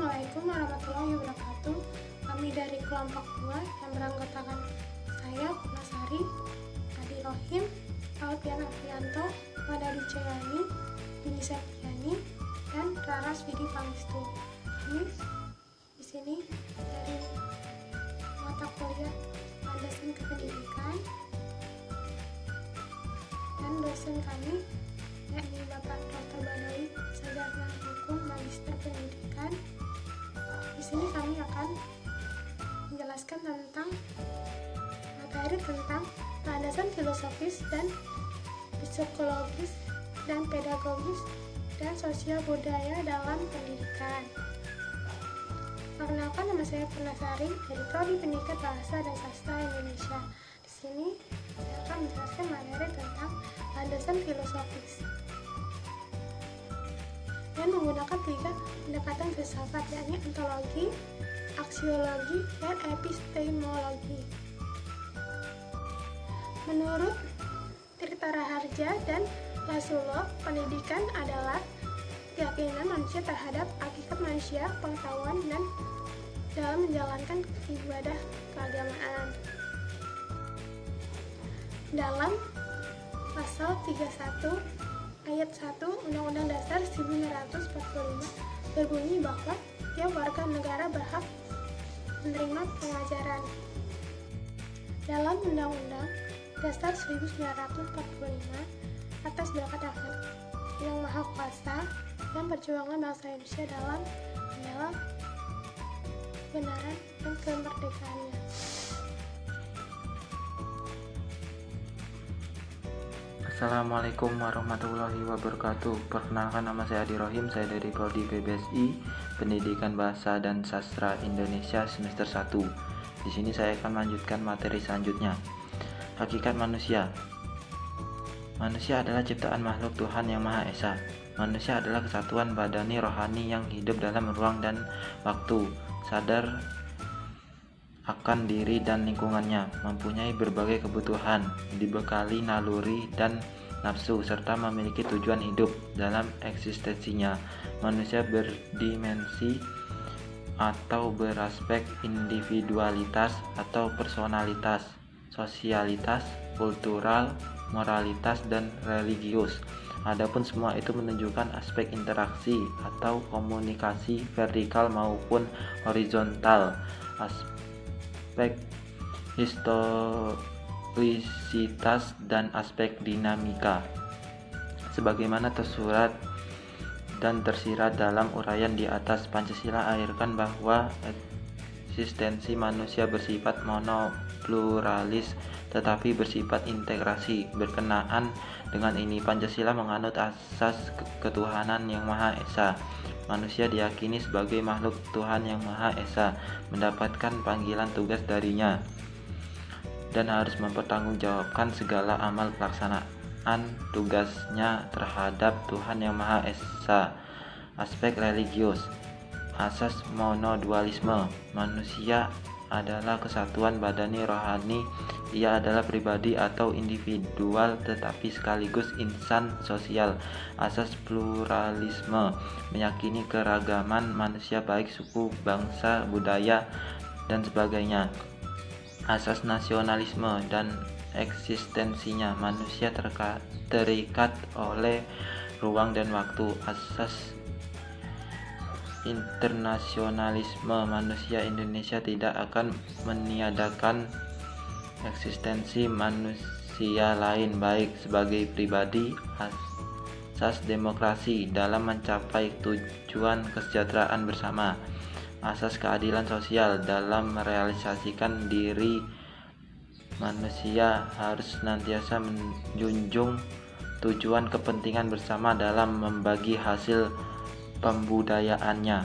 Assalamualaikum warahmatullahi wabarakatuh. Kami dari kelompok 2 yang beranggotakan saya, Nasari, Adi Rohim, Alfian Aprianto, Madari Jayani, Bini Septiani, dan Raras Widi Pangestu. Kami di sini dari mata kuliah Landasan Kependidikan, dan dosen kami yakni Bapak Dr. Badawi Sarjana Hukum Magister Pendidikan. Di sini kami akan menjelaskan tentang materi tentang landasan filosofis dan psikologis dan pedagogis dan sosial budaya dalam pendidikan. Perkenalkan, nama saya Purnasari dari Prodi Pendidikan Bahasa dan Sastra Indonesia. Di sini saya akan menjelaskan materi tentang landasan filosofis dan menggunakan 3 pendekatan filsafat, yakni ontologi, aksiologi, dan epistemologi. Menurut Tirta Raharja dan Rasulullah, pendidikan adalah keyakinan manusia terhadap hakikat manusia, pengetahuan, dan dalam menjalankan ibadah keagamaan. Dalam pasal 31 ayat 1 Undang-Undang Dasar 1945 berbunyi bahwa tiap warga negara berhak menerima pengajaran. Dalam Undang-Undang Dasar 1945 atas berkata yang Maha Kuasa dan perjuangan bangsa Indonesia dalam membela kebenaran dan kemerdekaannya. Assalamualaikum warahmatullahi wabarakatuh. Perkenalkan, nama saya Adi Rohim, saya dari Prodi PBSI Pendidikan Bahasa dan Sastra Indonesia semester 1. Di sini saya akan melanjutkan materi selanjutnya. Hakikat manusia. Manusia adalah ciptaan makhluk Tuhan Yang Maha Esa. Manusia adalah kesatuan badani rohani yang hidup dalam ruang dan waktu, sadar akan diri dan lingkungannya, mempunyai berbagai kebutuhan, dibekali naluri dan nafsu, serta memiliki tujuan hidup. Dalam eksistensinya, manusia berdimensi atau beraspek individualitas atau personalitas, sosialitas, kultural, moralitas, dan religius. Adapun semua itu menunjukkan aspek interaksi atau komunikasi vertikal maupun horizontal, aspek historisitas, dan aspek dinamika, sebagaimana tersurat dan tersirat dalam uraian di atas. Pancasila akhirkan bahwa eksistensi manusia bersifat monopluralis tetapi bersifat integrasi. Berkenaan dengan ini, Pancasila menganut asas ketuhanan Yang Maha Esa. Manusia diyakini sebagai makhluk Tuhan Yang Maha Esa, mendapatkan panggilan tugas darinya, dan harus mempertanggungjawabkan segala amal pelaksanaan tugasnya terhadap Tuhan Yang Maha Esa. Aspek religius. Asas monodualisme. Manusia adalah kesatuan badani rohani. Ia adalah pribadi atau individual tetapi sekaligus insan sosial. Asas pluralisme. Meyakini keragaman manusia baik suku, bangsa, budaya, dan sebagainya. Asas nasionalisme dan eksistensinya. Manusia terikat oleh ruang dan waktu. Asas internasionalisme. Manusia Indonesia tidak akan meniadakan eksistensi manusia lain baik sebagai pribadi. Asas demokrasi dalam mencapai tujuan kesejahteraan bersama. Asas keadilan sosial dalam merealisasikan diri. Manusia harus senantiasa menjunjung tujuan kepentingan bersama dalam membagi hasil pembudayaannya.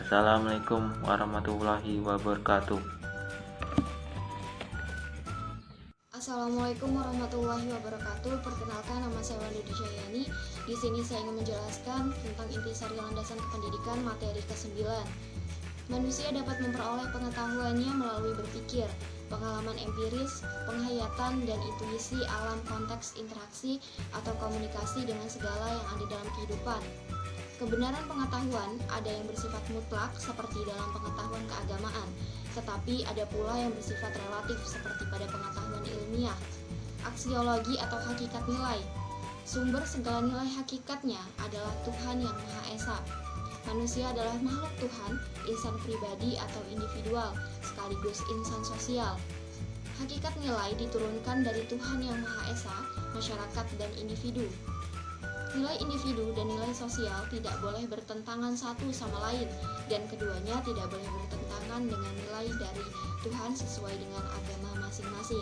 Assalamualaikum warahmatullahi wabarakatuh. Assalamualaikum warahmatullahi wabarakatuh. Perkenalkan, nama saya Madari Jayani. Di sini saya ingin menjelaskan tentang intisari landasan kependidikan materi ke-9. Manusia dapat memperoleh pengetahuannya melalui berpikir, pengalaman empiris, penghayatan, dan intuisi alam konteks interaksi atau komunikasi dengan segala yang ada dalam kehidupan. Kebenaran pengetahuan ada yang bersifat mutlak seperti dalam pengetahuan keagamaan, tetapi ada pula yang bersifat relatif seperti pada pengetahuan ilmiah. Aksiologi atau hakikat nilai. Sumber segala nilai hakikatnya adalah Tuhan Yang Maha Esa. Manusia adalah makhluk Tuhan, insan pribadi atau individual, sekaligus insan sosial. Hakikat nilai diturunkan dari Tuhan Yang Maha Esa, masyarakat, dan individu. Nilai individu dan nilai sosial tidak boleh bertentangan satu sama lain, dan keduanya tidak boleh bertentangan dengan nilai dari Tuhan sesuai dengan agama masing-masing.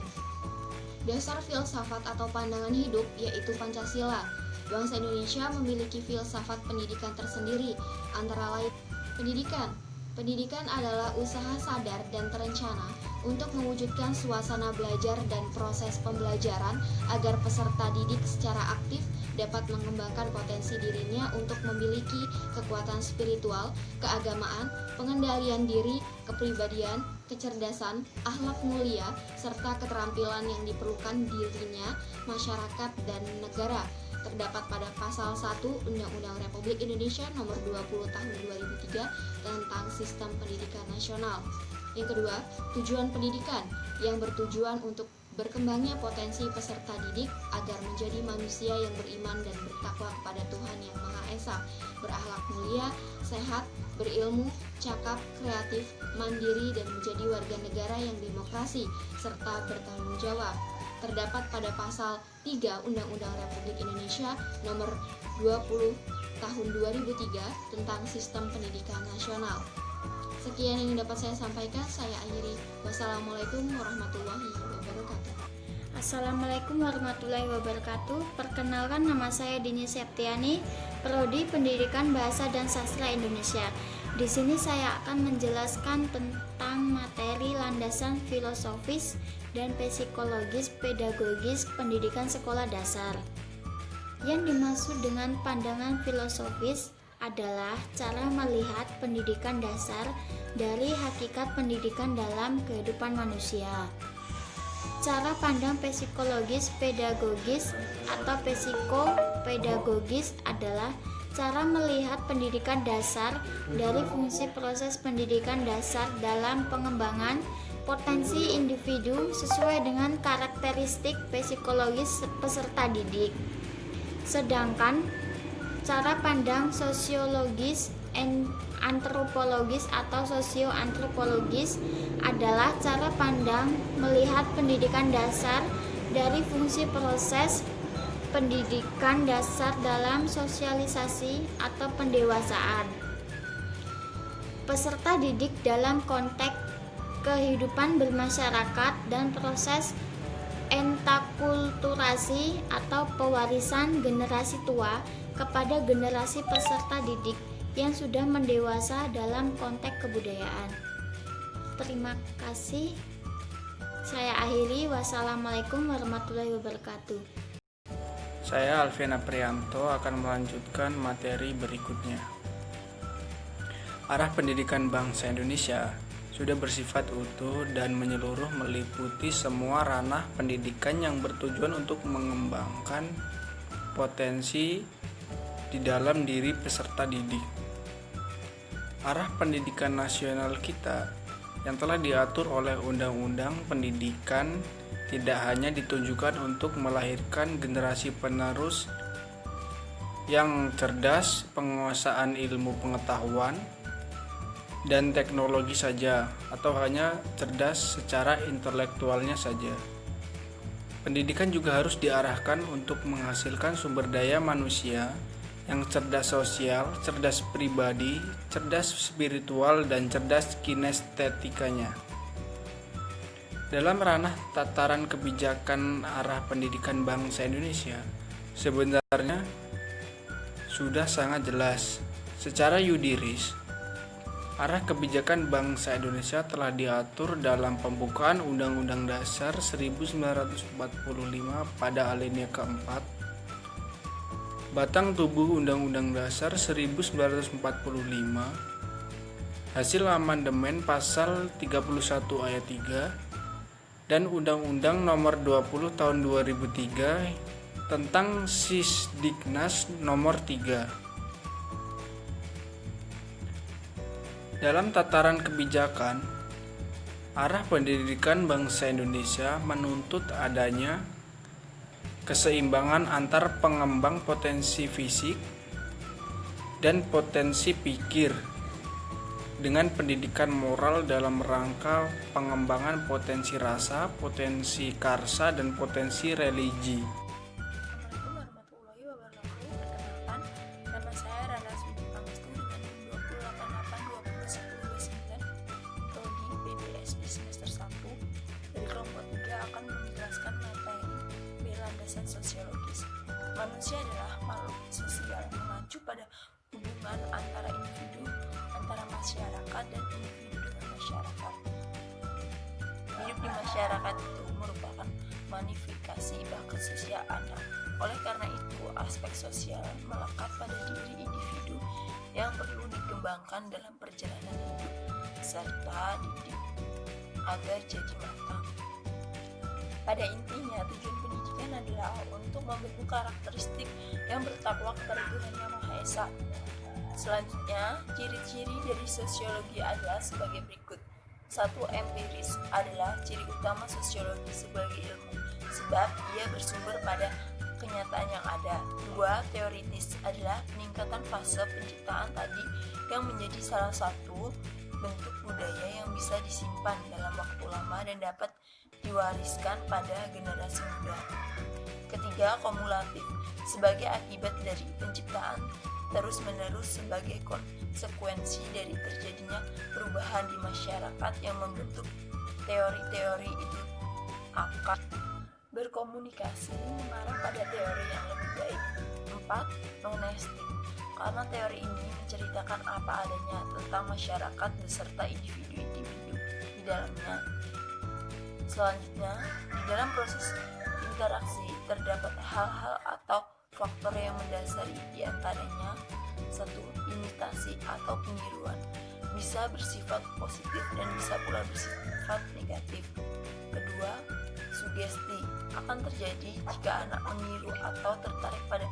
Dasar filsafat atau pandangan hidup yaitu Pancasila. Bangsa Indonesia memiliki filsafat pendidikan tersendiri, antara lain pendidikan. Pendidikan adalah usaha sadar dan terencana untuk mewujudkan suasana belajar dan proses pembelajaran agar peserta didik secara aktif dapat mengembangkan potensi dirinya untuk memiliki kekuatan spiritual, keagamaan, pengendalian diri, kepribadian, kecerdasan, akhlak mulia, serta keterampilan yang diperlukan dirinya, masyarakat, dan negara. Terdapat pada pasal 1 Undang-Undang Republik Indonesia Nomor 20 Tahun 2003 tentang Sistem Pendidikan Nasional. Yang kedua, tujuan pendidikan yang bertujuan untuk berkembangnya potensi peserta didik agar menjadi manusia yang beriman dan bertakwa kepada Tuhan Yang Maha Esa, berakhlak mulia, sehat, berilmu, cakap, kreatif, mandiri, dan menjadi warga negara yang demokrasi serta bertanggung jawab. Terdapat pada pasal 3 Undang-Undang Republik Indonesia Nomor 20 Tahun 2003 tentang Sistem Pendidikan Nasional. Sekian yang dapat saya sampaikan, saya akhiri. Wassalamualaikum warahmatullahi wabarakatuh. Assalamualaikum warahmatullahi wabarakatuh. Perkenalkan, nama saya Dini Septiani, Prodi Pendidikan Bahasa dan Sastra Indonesia. Di sini saya akan menjelaskan tentang materi landasan filosofis dan psikologis pedagogis pendidikan sekolah dasar. Yang dimaksud dengan pandangan filosofis adalah cara melihat pendidikan dasar dari hakikat pendidikan dalam kehidupan manusia. Cara pandang psikologis pedagogis atau psikopedagogis adalah cara melihat pendidikan dasar dari fungsi proses pendidikan dasar dalam pengembangan potensi individu sesuai dengan karakteristik psikologis peserta didik. Sedangkan cara pandang sosiologis, antropologis atau sosioantropologis adalah cara pandang melihat pendidikan dasar dari fungsi proses pendidikan dasar dalam sosialisasi atau pendewasaan peserta didik dalam konteks kehidupan bermasyarakat dan proses entakulturasi atau pewarisan generasi tua kepada generasi peserta didik yang sudah mendewasa dalam konteks kebudayaan. Terima kasih. Saya akhiri. Wassalamualaikum warahmatullahi wabarakatuh. Saya Alfian Aprianto akan melanjutkan materi berikutnya. Arah pendidikan bangsa Indonesia sudah bersifat utuh dan menyeluruh meliputi semua ranah pendidikan yang bertujuan untuk mengembangkan potensi di dalam diri peserta didik. Arah pendidikan nasional kita yang telah diatur oleh Undang-Undang Pendidikan tidak hanya ditujukan untuk melahirkan generasi penerus yang cerdas, penguasaan ilmu pengetahuan dan teknologi saja, atau hanya cerdas secara intelektualnya saja. Pendidikan juga harus diarahkan untuk menghasilkan sumber daya manusia yang cerdas sosial, cerdas pribadi, cerdas spiritual, dan cerdas kinestetikanya. Dalam ranah tataran kebijakan arah pendidikan bangsa Indonesia, sebenarnya sudah sangat jelas. Secara yudiris, arah kebijakan bangsa Indonesia telah diatur dalam pembukaan Undang-Undang Dasar 1945 pada alinea keempat, batang tubuh Undang-Undang Dasar 1945, hasil amandemen pasal 31 ayat 3, dan Undang-Undang Nomor 20 Tahun 2003 tentang Sisdiknas Nomor 3. Dalam tataran kebijakan, arah pendidikan bangsa Indonesia menuntut adanya keseimbangan antar pengembang potensi fisik dan potensi pikir dengan pendidikan moral dalam rangka pengembangan potensi rasa, potensi karsa, dan potensi religi. Assalamualaikum warahmatullahi wabarakatuh. Perkenalkan, nama saya Rana Sudi Pangestu dengan NIM 288801029 Prodi PBSI semester 1 dari kelompok 3 akan menjelaskan materi B landasan sosiologis. Manusia adalah makhluk sosial mengacu pada hubungan antara individu, antara masyarakat dan individu dengan masyarakat. Hidup di masyarakat itu merupakan manifestasi bakat sosial anak. Oleh karena itu, aspek sosial melekat pada diri individu yang perlu dikembangkan dalam perjalanan hidup serta dididik agar jadi matang. Pada intinya, tujuan pendidikan adalah untuk membentuk karakteristik yang bertakwa kepada Tuhan Yang Maha Esa. Selanjutnya, ciri-ciri dari sosiologi adalah sebagai berikut. 1. Empiris adalah ciri utama sosiologi sebagai ilmu, sebab ia bersumber pada kenyataan yang ada. 2. Teoritis adalah peningkatan fase penciptaan tadi yang menjadi salah satu bentuk budaya yang bisa disimpan dalam waktu lama dan dapat diwariskan pada generasi muda. Ketiga, kumulatif sebagai akibat dari penciptaan terus-menerus sebagai konsekuensi dari terjadinya perubahan di masyarakat yang membentuk teori-teori itu akan berkomunikasi mengarah pada teori yang lebih baik. 4. Nonestik, karena teori ini menceritakan apa adanya tentang masyarakat beserta individu-individu di dalamnya. Selanjutnya, di dalam proses interaksi terdapat hal-hal atau faktor yang mendasari, diantaranya 1. Imitasi atau peniruan bisa bersifat positif dan bisa pula bersifat negatif. Kedua, sugesti akan terjadi jika anak meniru atau tertarik pada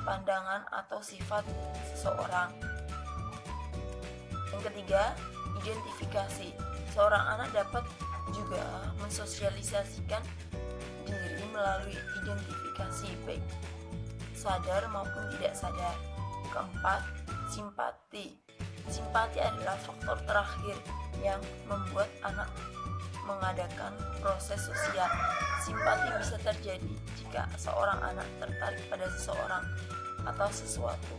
pandangan atau sifat seseorang. Yang ketiga, identifikasi. Seorang anak dapat juga mensosialisasikan diri melalui identifikasi baik sadar maupun tidak sadar. Keempat, simpati. Simpati adalah faktor terakhir yang membuat anak mengadakan proses sosial. Simpati bisa terjadi jika seorang anak tertarik pada seseorang atau sesuatu.